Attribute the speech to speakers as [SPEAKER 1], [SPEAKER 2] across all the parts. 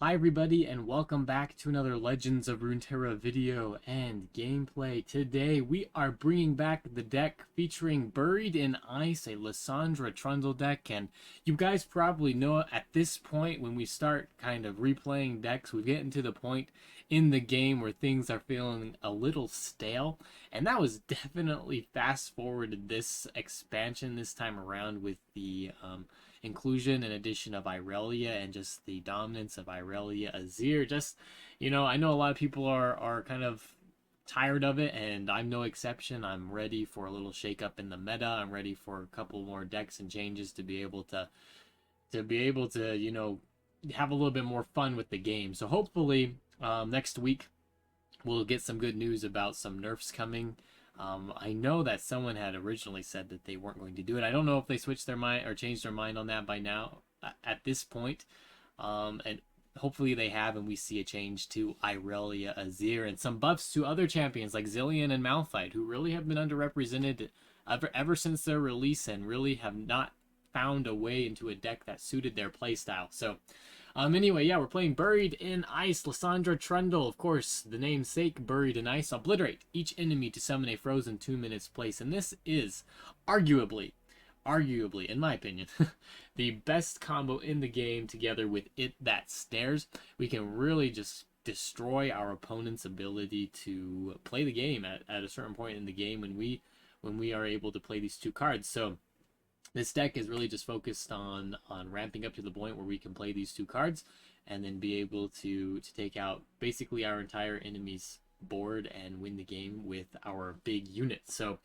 [SPEAKER 1] Hi everybody and welcome back to another Legends of Runeterra video and gameplay. Today we are bringing back the deck featuring Buried in Ice, a Lissandra Trundle deck, and you guys probably know at this point when we start kind of replaying decks, we're getting to the point in the game where things are feeling a little stale, and that was definitely fast forwarded this expansion this time around with the inclusion and addition of Irelia and just the dominance of Irelia Azir. Just, I know a lot of people are kind of tired of it, and I'm no exception. I'm ready for a little shakeup in the meta. I'm ready for a couple more decks and changes to be able to have a little bit more fun with the game. So hopefully next week we'll get some good news about some nerfs coming. I know that someone had originally said that they weren't going to do it. I don't know if they switched their mind or changed their mind on that by now at this point. And hopefully they have, and we see a change to Irelia Azir and some buffs to other champions like Zilean and Malphite, who really have been underrepresented ever since their release and really have not found a way into a deck that suited their playstyle. So anyway, yeah, we're playing Buried in Ice, Lissandra Trundle. Of course, the namesake, Buried in Ice. Obliterate each enemy to summon a frozen 2 minutes place. And this is arguably, in my opinion, the best combo in the game together with It That Stares. We can really just destroy our opponent's ability to play the game at a certain point in the game when we are able to play these two cards. So this deck is really just focused on ramping up to the point where we can play these two cards and then be able to take out basically our entire enemy's board and win the game with our big units. So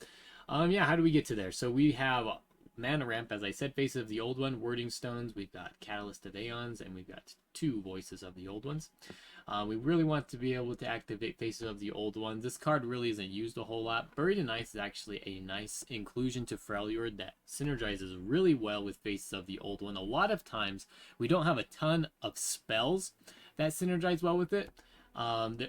[SPEAKER 1] yeah, how do we get to there? So we have mana ramp, as I said, Faces of the Old One, Wording Stones, we've got Catalyst of Aeons, and we've got two Voices of the Old Ones. We really want to be able to activate Faces of the Old Ones. This card really isn't used a whole lot. Buried in Ice is actually a nice inclusion to Freljord that synergizes really well with Faces of the Old One. A lot of times we don't have a ton of spells that synergize well with it.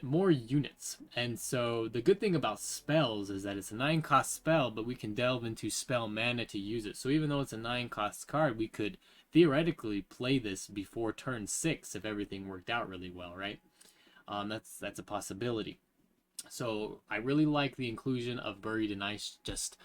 [SPEAKER 1] More units, and so the good thing about spells is that it's a 9-cost spell, but we can delve into spell mana to use it. So even though it's a 9-cost card, we could theoretically play this before turn 6 if everything worked out really well, right? That's a possibility. So I really like the inclusion of Buried in Ice just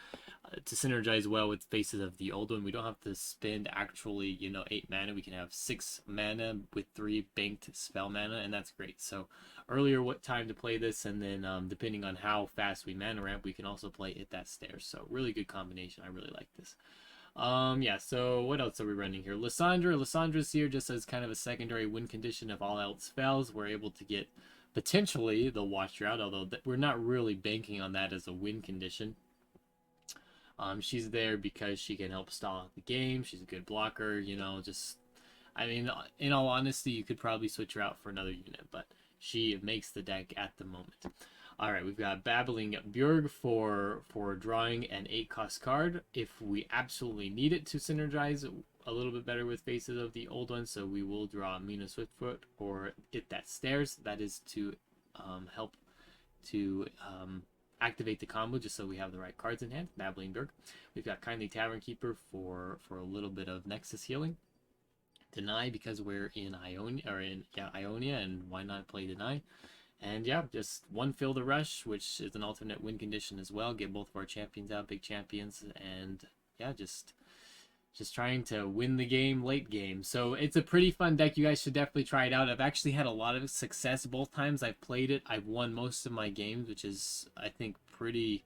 [SPEAKER 1] to synergize well with Faces of the Old One. We don't have to spend actually 8 mana. We can have 6 mana with 3 banked spell mana, and that's great. So earlier what time to play this, and then depending on how fast we mana ramp, we can also play It That Stares. So really good combination. I really like this. Yeah, so what else are we running here? Lissandra's here just as kind of a secondary win condition. If all else fails, we're able to get potentially the Watch Drought, although we're not really banking on that as a win condition. She's there because she can help stall out the game. She's a good blocker, I mean, in all honesty, you could probably switch her out for another unit, but she makes the deck at the moment. Alright, we've got Babbling Bjorg for drawing an 8-cost card if we absolutely need it to synergize a little bit better with Faces of the Old One, so we will draw Mina Swiftfoot or It That Stares. That is to help to activate the combo just so we have the right cards in hand. Babbling Bjorg. We've got Kindly Tavern Keeper for a little bit of Nexus healing. Deny because we're in Ionia, and why not play Deny? And yeah, just one Fill the Rush, which is an alternate win condition as well. Get both of our champions out, big champions, and yeah, just trying to win the game late game. So it's a pretty fun deck. You guys should definitely try it out. I've actually had a lot of success both times I've played it. I've won most of my games, which is, I think, pretty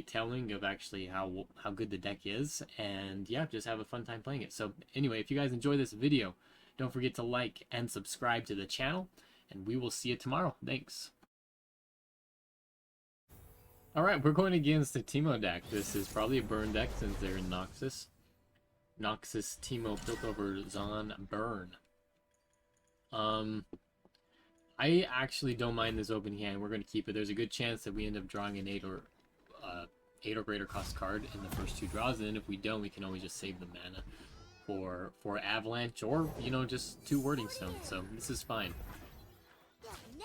[SPEAKER 1] telling of actually how good the deck is. And yeah, just have a fun time playing it. So anyway, if you guys enjoy this video, don't forget to like and subscribe to the channel, and we will see you tomorrow. Thanks. Alright, we're going against the Teemo deck. This is probably a burn deck since they're in Noxus. Noxus, Teemo, Piltover, Zon, Burn. I actually don't mind this open hand. We're going to keep it. There's a good chance that we end up drawing an 8 or greater cost card in the first 2 draws, and then if we don't, we can always just save the mana for Avalanche or, just 2 Wording Stones. So this is fine.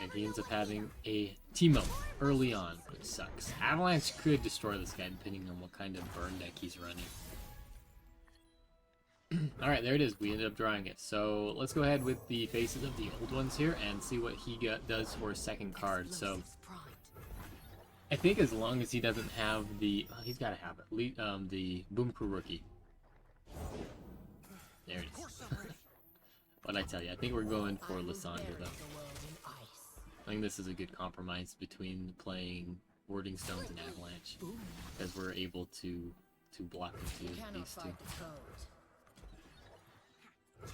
[SPEAKER 1] And he ends up having a Teemo early on, which sucks. Avalanche could destroy this guy depending on what kind of burn deck he's running. Alright, there it is. We ended up drawing it. So let's go ahead with the faces of the old ones here and see what he does for a second card. So I think as long as he doesn't have the... he's got to have it. The Boom Crew Rookie. There it is. What'd I tell you? I think we're going for Lissandra, though. I think this is a good compromise between playing Warding Stones and Avalanche. Because we're able to block into these two.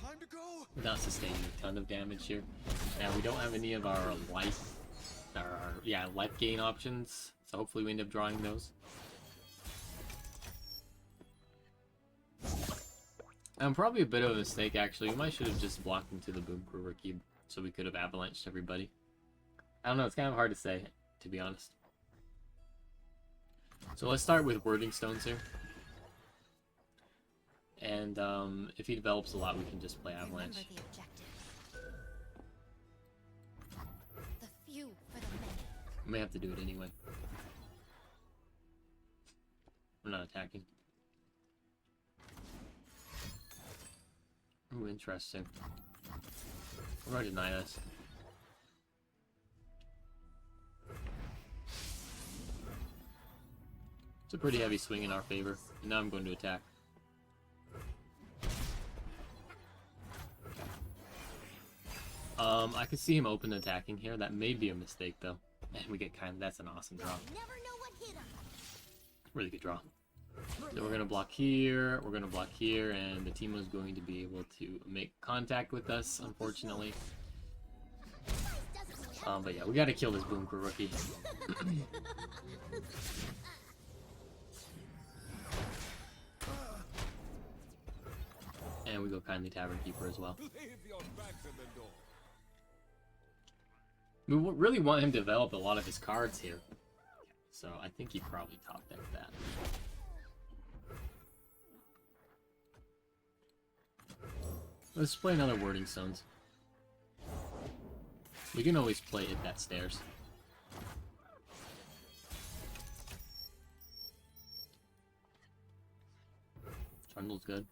[SPEAKER 2] Time to go.
[SPEAKER 1] Without sustaining a ton of damage here. And we don't have any of our life... life gain options, so hopefully we end up drawing those. Probably a bit of a mistake, actually. We might should have just blocked into the Boom Crew Rookie, so we could have avalanched everybody. I don't know, it's kind of hard to say, to be honest. So let's start with Wording Stones here. And if he develops a lot, we can just play Avalanche. We may have to do it anyway. We're not attacking. Ooh, interesting. We're going to deny this. It's a pretty heavy swing in our favor. And now I'm going to attack. I could see him open attacking here. That may be a mistake, though. And we get that's an awesome draw. Really good draw. So we're going to block here, we're going to block here, and the Teemo is going to be able to make contact with us, unfortunately. But yeah, we got to kill this Boom Crew Rookie. And we go Kindly Tavern Keeper as well. We really want him to develop a lot of his cards here. So I think he probably top decked that. Let's play another Wording Stones. We can always play Hit That Stairs. Trundle's good.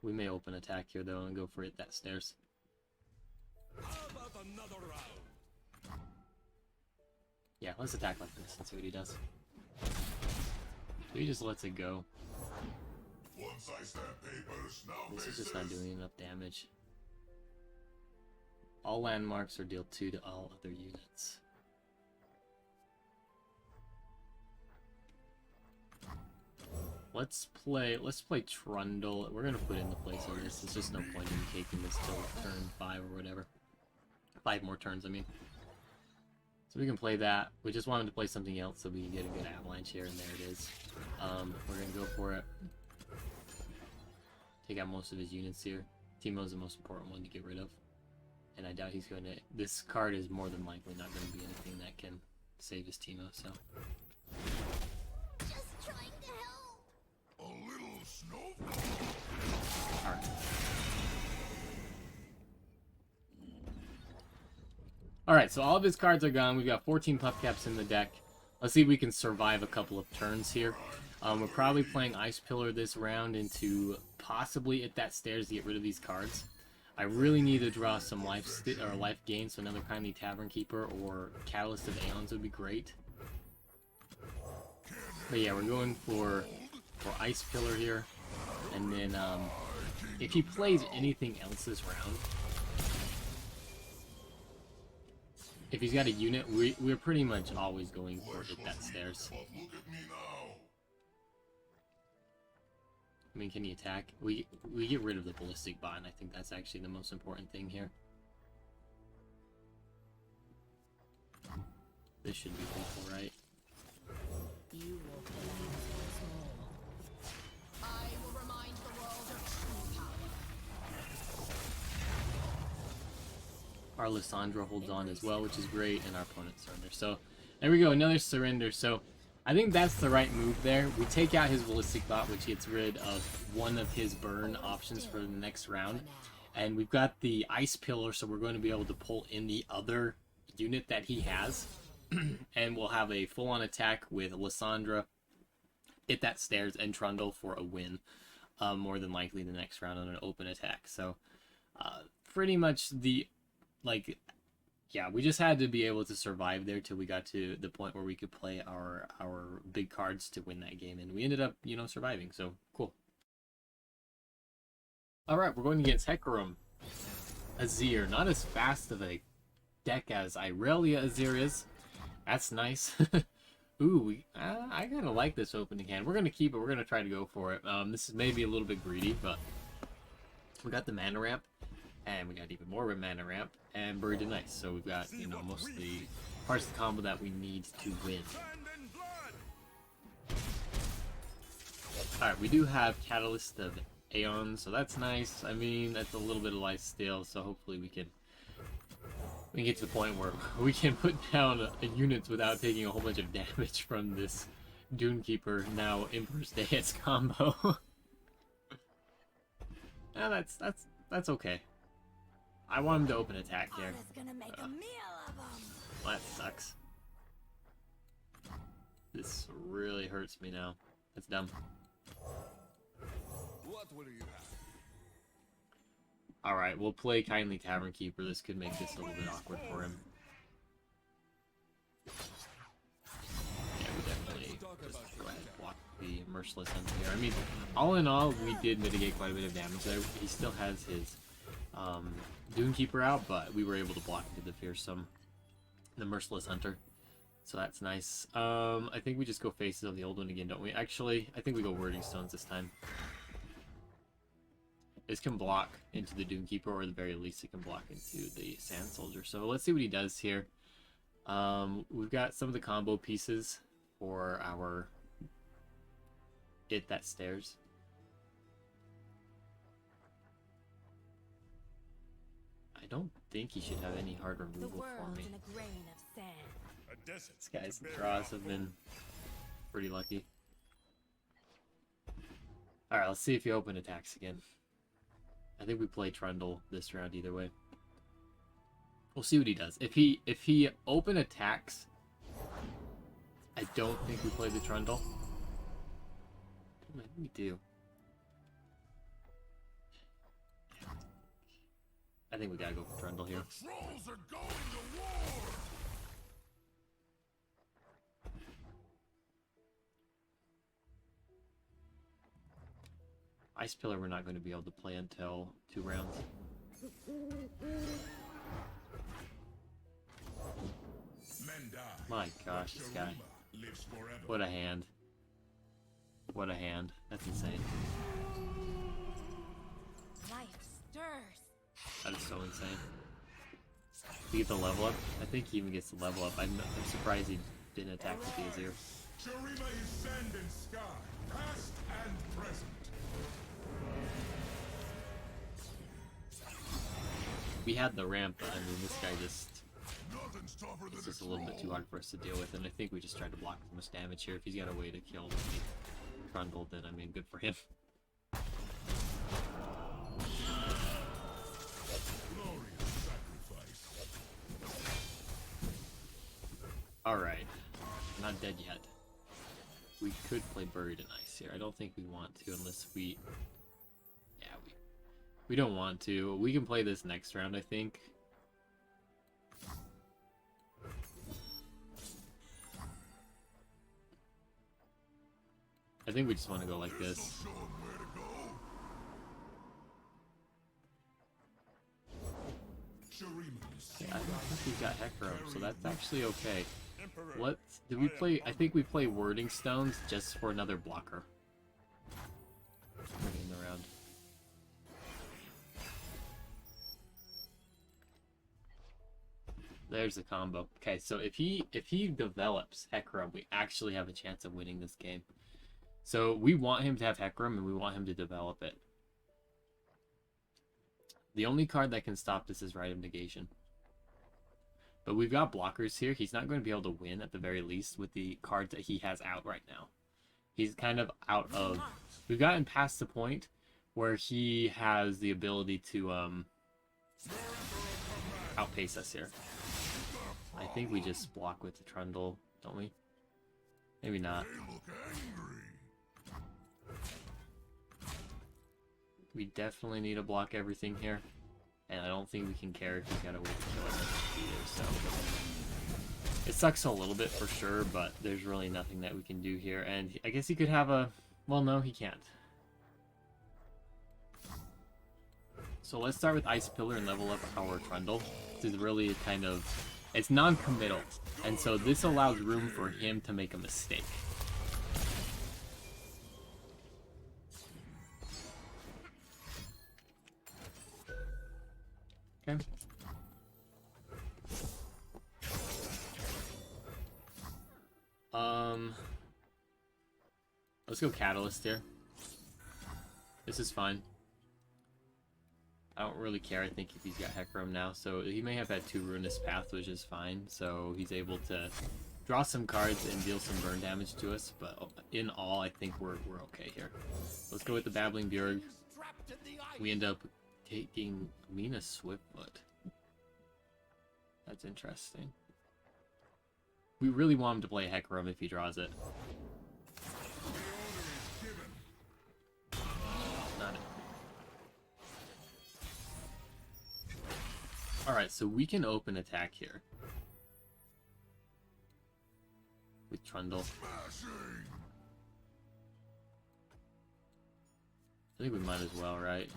[SPEAKER 1] We may open attack here though and go for Hit That Stairs.
[SPEAKER 2] How about another round?
[SPEAKER 1] Yeah, let's attack like this and see what he does. So he just lets it go.
[SPEAKER 2] Once I stamp papers, now
[SPEAKER 1] This is just not doing enough damage. All landmarks are deal 2 to all other units. Let's play Trundle. We're gonna put in the place of this. There's just no point in taking this till turn 5 or whatever. 5 more turns, I mean. So we can play that. We just wanted to play something else so we can get a good avalanche here, and there it is. We're gonna go for it. Take out most of his units here. Teemo's the most important one to get rid of. And I doubt he's going to... This card is more than likely not going to be anything that can save his Teemo, so...
[SPEAKER 3] Just trying to help.
[SPEAKER 2] A little snowfall.
[SPEAKER 1] Alright. Alright, so all of his cards are gone. We've got 14 Puff Caps in the deck. Let's see if we can survive a couple of turns here. We're probably playing Ice Pillar this round into possibly Hit That Stairs to get rid of these cards. I really need to draw some life gain, so another Kindly Tavern Keeper or Catalyst of Aeons would be great. But yeah, we're going for Ice Pillar here. And then if he plays anything else this round, if he's got a unit, we're pretty much always going for Hit That Stairs.
[SPEAKER 2] But look at me now.
[SPEAKER 1] I mean, can he attack? We get rid of the Ballistic Bot, and I think that's actually the most important thing here. This should be lethal, right?
[SPEAKER 3] You will command once more. I will remind the world of true power.
[SPEAKER 1] Our Lissandra holds on as well, which is great, and our opponent surrenders. So, there we go, another surrender. So, I think that's the right move there. We take out his Ballistic Bot, which gets rid of one of his burn options for the next round. And we've got the Ice Pillar, so we're going to be able to pull in the other unit that he has. And we'll have a full-on attack with Lissandra hit that stairs and Trundle for a win, more than likely the next round on an open attack. So pretty much yeah, we just had to be able to survive there till we got to the point where we could play our big cards to win that game, and we ended up, you know, surviving. So cool. All right, we're going against Hecarim Azir. Not as fast of a deck as Irelia Azir is. That's nice. Ooh, I kind of like this opening hand. We're going to keep it. We're going to try to go for it. This is maybe a little bit greedy, but we got the mana ramp, and we got even more of a mana ramp, and Burried and Nice. So we've got, you know, most of the parts of the combo that we need to win. Alright, we do have Catalyst of Aeon, so that's nice. I mean, that's a little bit of life steal, so hopefully we can get to the point where we can put down units without taking a whole bunch of damage from this Dunekeeper, now Emperor's Deus combo. Yeah, that's okay. I want him to open attack here. Well, that sucks. This really hurts me now. That's dumb.
[SPEAKER 2] What will you have?
[SPEAKER 1] Alright, we'll play Kindly Tavern Keeper. This could make this a little bit awkward for him. Yeah, we definitely just go ahead and block the Merciless Hunter here. I mean, all in all, we did mitigate quite a bit of damage there. He still has his Dunekeeper out, but we were able to block the Fearsome, the Merciless Hunter. So that's nice. I think we just go Faces of the Old One again, don't we? Actually, I think we go Wording Stones this time. This can block into the Dunekeeper, or at the very least it can block into the Sand Soldier. So let's see what he does here. We've got some of the combo pieces for our Hit That Stairs. I don't think he should have any hard removal for me. This guy's draws have been pretty lucky. Alright, let's see if he open attacks again. I think we play Trundle this round either way. We'll see what he does. If he open attacks, I don't think we play the Trundle. Maybe we do. I think we gotta go for Trundle here.
[SPEAKER 2] The trolls are going to war!
[SPEAKER 1] Ice Pillar we're not going to be able to play until 2 rounds.
[SPEAKER 2] Men die.
[SPEAKER 1] My gosh, this guy.
[SPEAKER 2] Lives forever.
[SPEAKER 1] What a hand. What a hand. That's insane.
[SPEAKER 3] Life stirs.
[SPEAKER 1] That is so insane. To get the level up? I think he even gets the level up. I'm surprised he didn't attack with the Azir.
[SPEAKER 2] Shurima is sand and sky, past and present.
[SPEAKER 1] We had the ramp, but I mean, this guy just...
[SPEAKER 2] Nothing's tougher than
[SPEAKER 1] It's just a little bit too hard for us to deal with, and I think we just tried to block too much damage here. If he's got a way to kill the Trundle, then I mean, good for him.
[SPEAKER 2] glorious sacrifice.
[SPEAKER 1] Alright. Not dead yet. We could play Buried and Ice here. I don't think we want to unless we... Yeah, we don't want to. We can play this next round, I think. I think we just want to go like this.
[SPEAKER 2] Show 'em where to go. Shurima is
[SPEAKER 1] Yeah, I don't think we've got Hecarim, so that's actually okay. Let's... Did we play... I think we play Wording Stones just for another blocker. Bringing the round. There's the combo. Okay, so if he develops Hecarim, we actually have a chance of winning this game. So we want him to have Hecarim, and we want him to develop it. The only card that can stop this is Rite of Negation. But we've got blockers here. He's not going to be able to win, at the very least, with the cards that he has out right now. He's kind of out of... We've gotten past the point where he has the ability to outpace us here. I think we just block with the Trundle, don't we? Maybe not.
[SPEAKER 2] They look angry.
[SPEAKER 1] We definitely need to block everything here. And I don't think we can carry if we gotta wait to kill him either, so... It sucks a little bit for sure, but there's really nothing that we can do here. And I guess he could have a... Well, no, he can't. So let's start with Ice Pillar and level up our Trundle. This is really kind of... It's non-committal, and so this allows room for him to make a mistake. Okay. Let's go Catalyst here. This is fine. I don't really care, I think, if he's got Hecarim now, so he may have had 2 Ruinous Paths, which is fine, so he's able to draw some cards and deal some burn damage to us, but in all, I think we're okay here. Let's go with the Babbling Bjerg. We end up taking Mina Swiftfoot. That's interesting. We really want him to play Hecarim if he draws it. Not it. Alright, so we can open attack here. With Trundle. I think we might as well, right?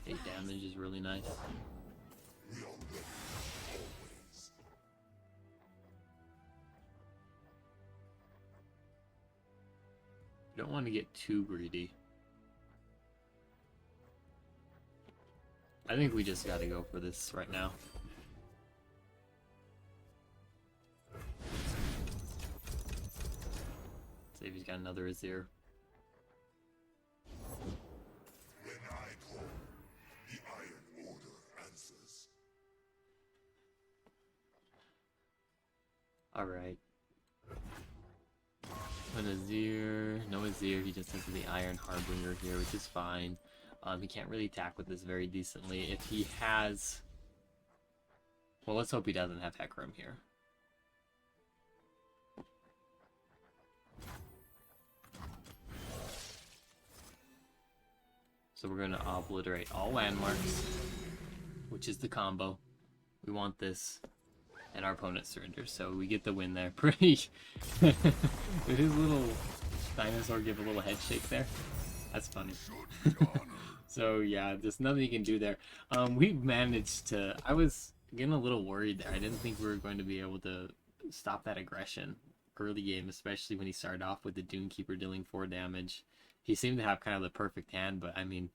[SPEAKER 1] 8 damage is really nice. You don't want to get too greedy. I think we just gotta go for this right now. See if he's got another Azir.
[SPEAKER 2] When I call, the Iron Order answers.
[SPEAKER 1] Alright. An Azir, no Azir, he just has the Iron Harbinger here, which is fine. He can't really attack with this very decently. If he has... Well, let's hope he doesn't have Hecarim here. So we're going to obliterate all landmarks, which is the combo. We want this, and our opponent surrenders, so we get the win there. Pretty... Did his little dinosaur give a little head shake there? That's funny. So yeah, there's nothing you can do there. We managed to... I was getting a little worried there. I didn't think we were going to be able to stop that aggression early game, especially when he started off with the Doomkeeper dealing 4 damage. He seemed to have kind of the perfect hand, but I mean,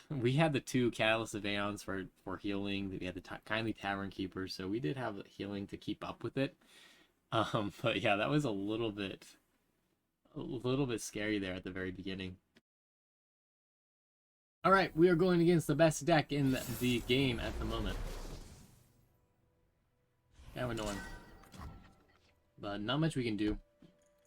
[SPEAKER 1] we had the 2 Catalyst of Aeons for healing. We had the Kindly Tavern Keeper, so we did have healing to keep up with it. But yeah, that was a little bit scary there at the very beginning. Alright, we are going against the best deck in the game at the moment. Kind of annoying. But not much we can do.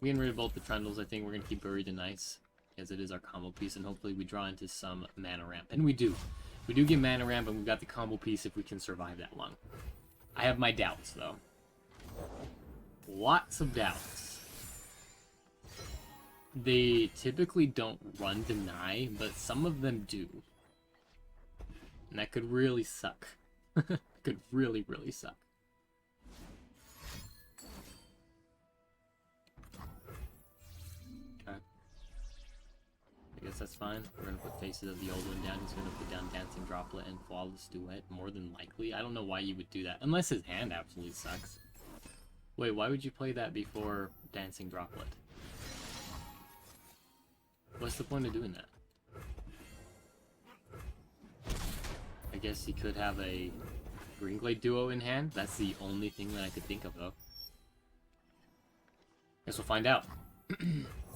[SPEAKER 1] We can rid of both the Trundles. I think we're going to keep Burried and Ice, as it is our combo piece, and hopefully we draw into some mana ramp. And we do. We do get mana ramp, and we've got the combo piece if we can survive that long. I have my doubts, though. Lots of doubts. They typically don't run deny, but some of them do. And that could really suck. Could really, really suck. Okay. I guess that's fine. We're gonna put Faces of the Old One down. He's gonna put down Dancing Droplet and Flawless Duet, more than likely. I don't know why you would do that, unless his hand absolutely sucks. Wait, why would you play that before Dancing Droplet? What's the point of doing that? I guess he could have a Greenglade duo in hand. That's the only thing that I could think of, though. Guess we'll find out.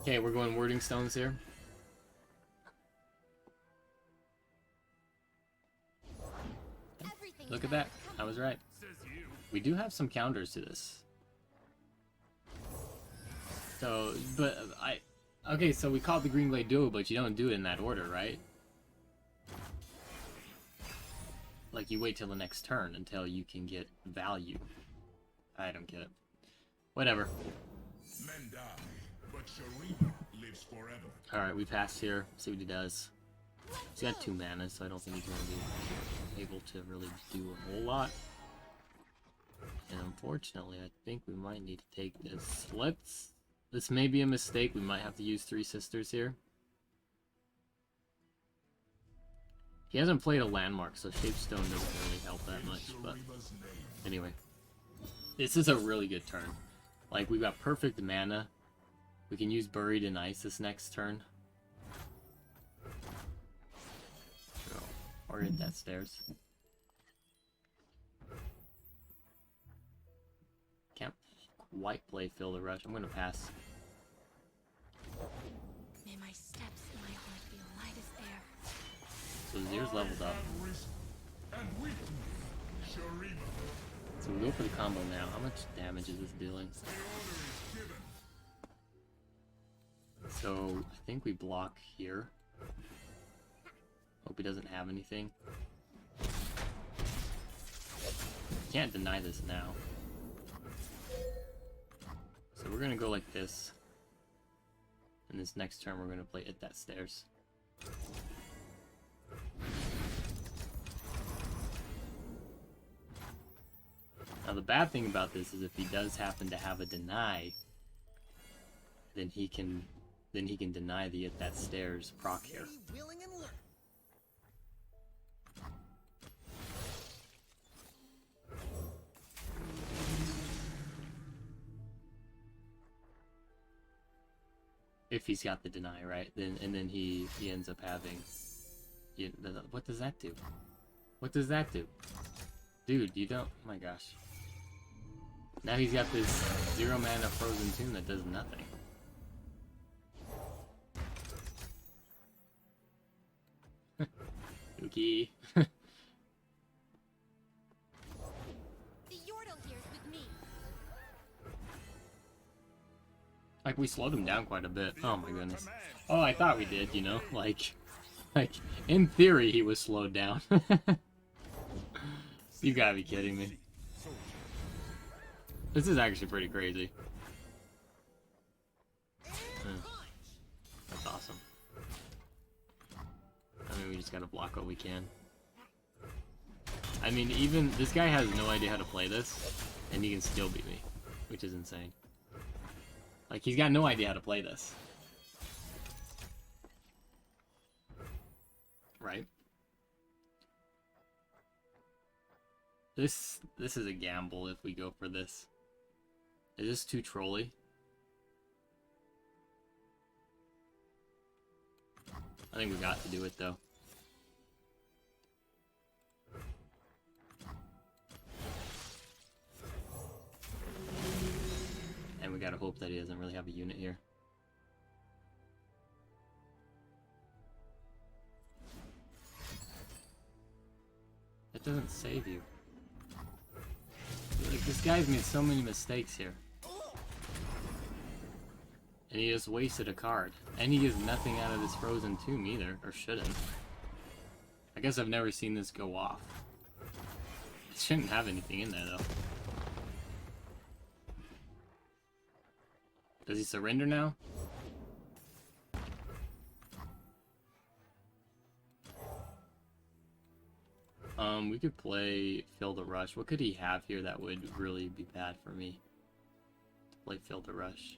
[SPEAKER 1] Okay, we're going Wording Stones here. Look at that. I was right. We do have some counters to this. So, but okay, so we call it the Greenglade duo, but you don't do it in that order, right? Like, you wait till the next turn until you can get value. I don't get it. Whatever.
[SPEAKER 2] Men die, but Shurima lives forever.
[SPEAKER 1] Alright, we passed here. See what he does. He's got 2 mana, so I don't think he's going to be able to really do a whole lot. And unfortunately, I think we might need to take this. This may be a mistake. We might have to use 3 Sisters here. He hasn't played a landmark, so Shapestone doesn't really help that much. But anyway, this is a really good turn. Like, we've got perfect mana. We can use Burried in Ice this next turn. Or hit that stairs. Can't quite play Fill the Rush. I'm gonna pass.
[SPEAKER 3] May my steps and my heart be light as air.
[SPEAKER 1] So Zir's leveled up.
[SPEAKER 2] And weakness, Shurima.
[SPEAKER 1] So we go for the combo now. How much damage is this dealing?
[SPEAKER 2] The order is given.
[SPEAKER 1] So I think we block here. Hope he doesn't have anything. Can't deny this now. So we're gonna go like this. And this next turn we're gonna play Hit That Stairs. Now the bad thing about this is if he does happen to have a deny, then he can deny the Hit That Stairs proc here. If he's got the deny, right? Then he ends up having. What does that do? What does that do? Dude, you don't. Oh my gosh. Now he's got this 0 mana Frozen Tomb that does nothing. Yuki.
[SPEAKER 3] The Yordle here's with me.
[SPEAKER 1] Like, we slowed him down quite a bit. Oh my goodness. Oh, I thought we did, you know? Like, in theory, he was slowed down. You gotta be kidding me. This is actually pretty crazy. That's awesome. I mean, we just gotta block what we can. I mean, even this guy has no idea how to play this, and he can still beat me, which is insane. Like, he's got no idea how to play this. Right? This is a gamble if we go for this. Is this too trolly? I think we got to do it though. And we gotta hope that he doesn't really have a unit here. It doesn't save you. Like, this guy's made so many mistakes here. And he just wasted a card. And he gets nothing out of this Frozen Tomb either, or shouldn't. I guess I've never seen this go off. It shouldn't have anything in there though. Does he surrender now? We could play Fill the Rush. What could he have here that would really be bad for me? To play Fill the Rush.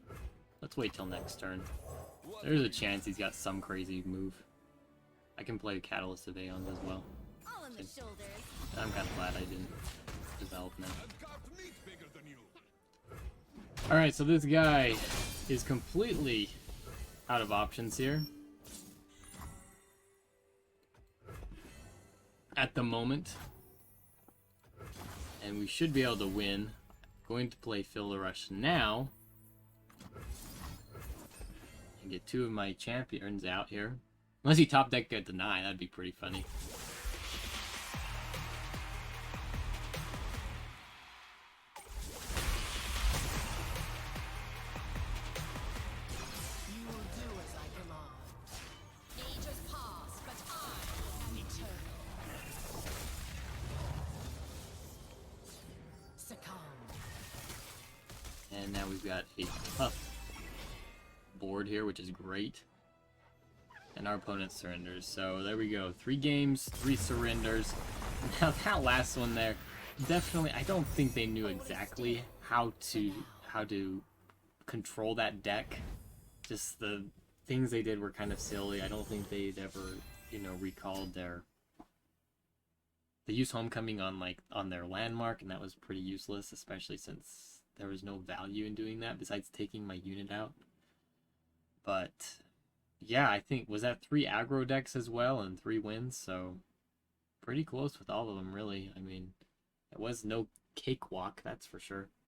[SPEAKER 1] Let's wait till next turn. There's a chance he's got some crazy move. I can play Catalyst of Aeons as well.
[SPEAKER 3] All in the shoulders.
[SPEAKER 1] I'm kind of glad I didn't develop now. Alright, so this guy is completely out of options here. At the moment. And we should be able to win. Going to play Fill the Rush now. And get 2 of my champions out here. Unless he top deck a deny, that'd be pretty funny.
[SPEAKER 3] You will do as I command. Ages pass, but I am eternal. Succumb.
[SPEAKER 1] And now we've got a tough board here, which is great. And our opponent surrenders. So there we go. 3 games, 3 surrenders. Now that last one there, definitely, I don't think they knew exactly how to control that deck. Just the things they did were kind of silly. I don't think they'd ever, you know, recalled their... They used Homecoming on their landmark, and that was pretty useless, especially since there was no value in doing that besides taking my unit out. But yeah, I think, was that 3 aggro decks as well and 3 wins, so pretty close with all of them, really. I mean, it was no cakewalk, that's for sure.